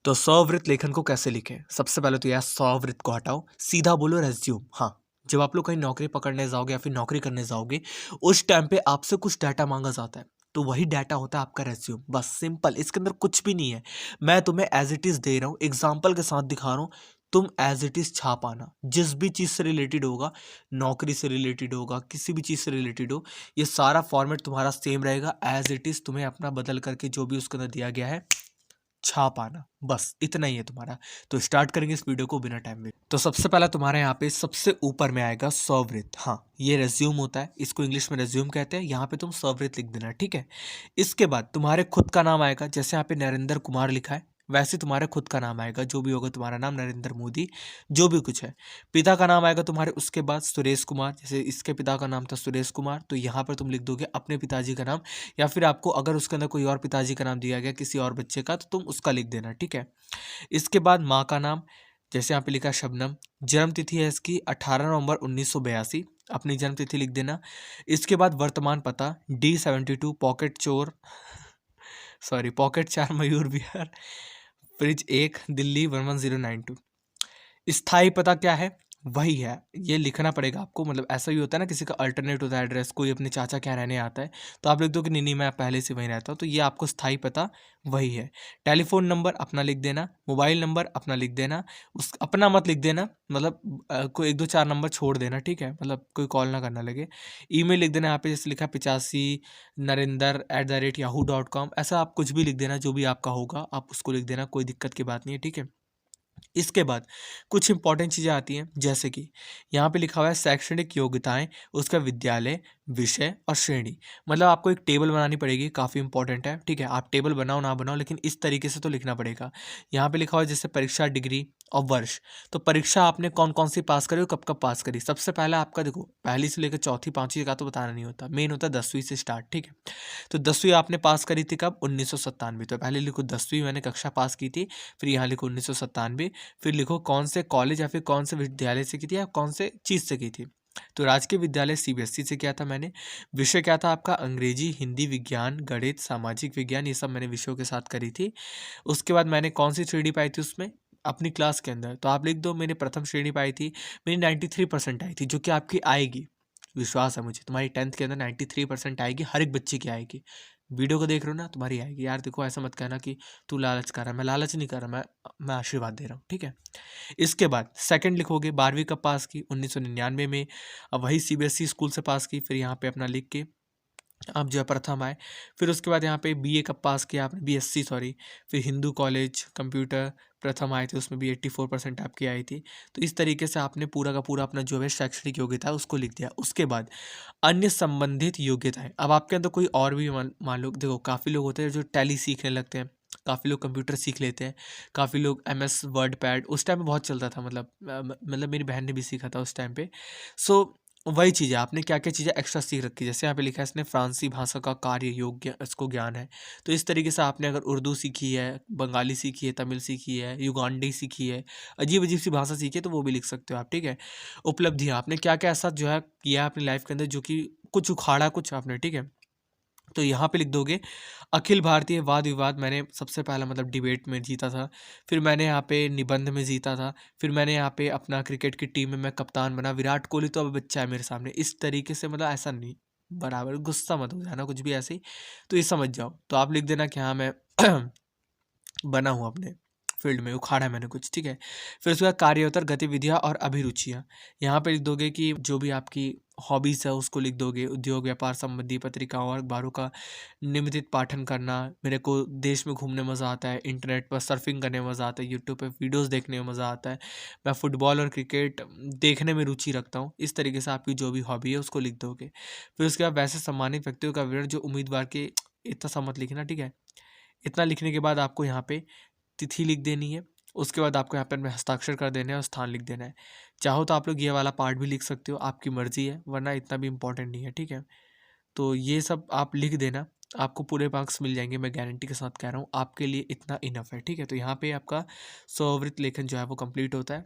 तो स्ववृत्त लेखन को कैसे लिखें? सबसे पहले तो यार स्ववृत्त को हटाओ, सीधा बोलो रेज़्यूम। हाँ, जब आप लोग कहीं नौकरी पकड़ने जाओगे या फिर नौकरी करने जाओगे, उस टाइम पे आपसे कुछ डाटा माँगा जाता है, तो वही डाटा होता है आपका रेज़्यूम, बस सिंपल, इसके अंदर कुछ भी नहीं है। मैं तुम्हें एज़ इट इज़ दे रहा हूँ, एग्ज़ाम्पल के साथ दिखा रहा हूँ, तुम एज़ इट इज़ छाप आना। जिस भी चीज़ से रिलेटेड होगा, नौकरी से रिलेटेड होगा, किसी भी चीज़ से रिलेटेड हो, ये सारा फॉर्मेट तुम्हारा सेम रहेगा, एज़ इट इज़ तुम्हें अपना बदल करके जो भी उसके अंदर दिया गया है छाप आना, बस इतना ही है तुम्हारा। तो स्टार्ट करेंगे इस वीडियो को बिना टाइम वेस्ट। तो सबसे पहला तुम्हारे यहाँ पे सबसे ऊपर में आएगा स्ववृत्त। हाँ, ये रेज्यूम होता है, इसको इंग्लिश में रेज्यूम कहते हैं। यहाँ पे तुम स्ववृत्त लिख देना, ठीक है। इसके बाद तुम्हारे खुद का नाम आएगा, जैसे यहाँ पे नरेंद्र कुमार लिखा है वैसे तुम्हारा खुद का नाम आएगा, जो भी होगा तुम्हारा नाम, नरेंद्र मोदी, जो भी कुछ है। पिता का नाम आएगा तुम्हारे, उसके बाद सुरेश कुमार, जैसे इसके पिता का नाम था सुरेश कुमार, तो यहाँ पर तुम लिख दोगे अपने पिताजी का नाम, या फिर आपको अगर उसके अंदर कोई और पिताजी का नाम दिया गया किसी और बच्चे का, तो तुम उसका लिख देना, ठीक है। इसके बाद माँ का नाम, जैसे यहाँ पे लिखा है शबनम। जन्म तिथि है इसकी 18 नवंबर 1982, अपनी जन्म तिथि लिख देना। इसके बाद वर्तमान पता D72 पॉकेट चोर sorry pocket 4 Mayur Vihar, fridge 1, Delhi 11092। स्थायी पता क्या है? वही है, ये लिखना पड़ेगा आपको। मतलब ऐसा भी होता है ना, किसी का अल्टरनेट होता है एड्रेस, कोई अपने चाचा क्या रहने आता है, तो आप लिख दो कि नहीं नहीं मैं पहले से वहीं रहता हूँ, तो ये आपको स्थायी पता वही है। टेलीफोन नंबर अपना लिख देना, मोबाइल नंबर अपना लिख देना, उस अपना मत लिख देना, मतलब कोई 1 2 4 नंबर छोड़ देना, ठीक है, मतलब कोई कॉल ना करना लगे। ईमेल लिख देना, यहाँ पे जैसे लिखा 85 नरेंद्र@yahoo.com, ऐसा आप कुछ भी लिख देना, जो भी आपका होगा आप उसको लिख देना, कोई दिक्कत की बात नहीं है, ठीक है। इसके बाद कुछ इंपॉर्टेंट चीज़ें आती हैं, जैसे कि यहाँ पे लिखा हुआ है शैक्षणिक योग्यताएं, उसका विद्यालय, विषय और श्रेणी। मतलब आपको एक टेबल बनानी पड़ेगी, काफ़ी इंपॉर्टेंट है, ठीक है। आप टेबल बनाओ ना बनाओ, लेकिन इस तरीके से तो लिखना पड़ेगा। यहाँ पे लिखा हुआ है जैसे परीक्षा, डिग्री और वर्ष। तो परीक्षा आपने कौन कौन सी पास करी और कब कब पास करी। सबसे पहला आपका देखो, पहली से लेकर चौथी पाँचवीं का तो बताना नहीं होता, मेन होता है 10वीं से स्टार्ट, ठीक है। तो 10वीं आपने पास करी थी कब? 1997। तो पहले लिखो 10वीं मैंने कक्षा पास की थी, फिर यहाँ लिखो 1997, फिर लिखो कौन से कॉलेज या फिर कौन से विद्यालय से की थी या कौन से चीज़ से की थी। तो राजकीय विद्यालय CBSE से किया था मैंने। विषय क्या था आपका? अंग्रेजी, हिंदी, विज्ञान, गणित, सामाजिक विज्ञान, ये सब मैंने विषयों के साथ करी थी। उसके बाद मैंने कौन सी श्रेणी पाई थी उसमें? अपनी क्लास के अंदर, तो आप लिख दो मैंने प्रथम श्रेणी पाई थी। मेरी 93% आई थी, जो कि आपकी आएगी, विश्वास है मुझे, तुम्हारी 10th के अंदर 93% आएगी, हर एक बच्चे की आएगी। वीडियो को देख रहे हो ना, तुम्हारी आएगी यार। देखो ऐसा मत कहना कि तू लालच कर रहा है, मैं लालच नहीं कर रहा, मैं आशीर्वाद दे रहा हूँ, ठीक है। इसके बाद सेकंड लिखोगे, 12वीं कब पास की? 1999 में। अब वही CBSE स्कूल से पास की, फिर यहाँ पे अपना लिख के आप जो है प्रथम आए। फिर उसके बाद यहाँ पे BA कब पास किया आपने? BSc sorry. फिर हिंदू कॉलेज कंप्यूटर प्रथम आए थे, उसमें भी 84% आपकी आई थी। तो इस तरीके से आपने पूरा का पूरा अपना जो है शैक्षणिक योग्यता है उसको लिख दिया। उसके बाद अन्य संबंधित योग्यताएं, अब आपके अंदर कोई और भी मान लो, देखो काफ़ी लोग होते हैं जो टैली सीखने लगते हैं, काफ़ी लोग कंप्यूटर सीख लेते हैं, काफ़ी लोग MS वर्ड पैड, उस टाइम में बहुत चलता था, मतलब मेरी बहन ने भी सीखा था उस टाइम पे। सो वही चीज़ है, आपने क्या क्या चीज़ें एक्स्ट्रा सीख रखी है। जैसे यहाँ पे लिखा है इसने फ्रांसी भाषा का कार्य योग्य इसको ज्ञान है। तो इस तरीके से आपने अगर उर्दू सीखी है, बंगाली सीखी है, तमिल सीखी है, युगांडी सीखी है, अजीब अजीब सी भाषा सीखी है, तो वो भी लिख सकते हो आप, ठीक है। उपलब्धियाँ, आपने क्या क्या ऐसा जो है किया अपनी लाइफ के अंदर, जो कि कुछ उखाड़ा कुछ आपने, ठीक है। तो यहाँ पे लिख दोगे अखिल भारतीय वाद विवाद, मैंने सबसे पहला मतलब डिबेट में जीता था। फिर मैंने यहाँ पे निबंध में जीता था। फिर मैंने यहाँ पे अपना क्रिकेट की टीम में मैं कप्तान बना। विराट कोहली तो अब बच्चा है मेरे सामने, इस तरीके से, मतलब ऐसा नहीं, बराबर गुस्सा मत हो जाना कुछ भी ऐसे ही, तो ये समझ जाओ। तो आप लिख देना कि हाँ मैं बना हूँ अपने फील्ड में, उखाड़ा है मैंने कुछ, ठीक है। फिर उसके बाद कार्योत्तर गतिविधियाँ और अभिरुचियाँ, यहाँ पे लिख दोगे कि जो भी आपकी हॉबीज़ है उसको लिख दोगे। उद्योग व्यापार संबंधी पत्रिकाओं और अखबारों का नियमित पाठन करना, मेरे को देश में घूमने मज़ा आता है, इंटरनेट पर सर्फिंग करने में मज़ा आता है, यूट्यूब पे वीडियोस देखने में मज़ा आता है, मैं फुटबॉल और क्रिकेट देखने में रुचि रखता हूँ। इस तरीके से आपकी जो भी हॉबी है उसको लिख दोगे। फिर उसके बाद वैसे सम्मानित व्यक्तियों का विवरण जो उम्मीदवार के, इतना सा मत लिखना, ठीक है। इतना लिखने के बाद आपको यहाँ पे तिथि लिख देनी है। उसके बाद आपको यहाँ पे अपने हस्ताक्षर कर देने हैं और स्थान लिख देना है। चाहो तो आप लोग ये वाला पार्ट भी लिख सकते हो, आपकी मर्जी है, वरना इतना भी इम्पोर्टेंट नहीं है, ठीक है। तो ये सब आप लिख देना, आपको पूरे मार्क्स मिल जाएंगे, मैं गारंटी के साथ कह रहा हूँ, आपके लिए इतना इनफ है, ठीक है। तो यहाँ पे आपका स्ववृत्त लेखन जो है वो कंप्लीट होता है।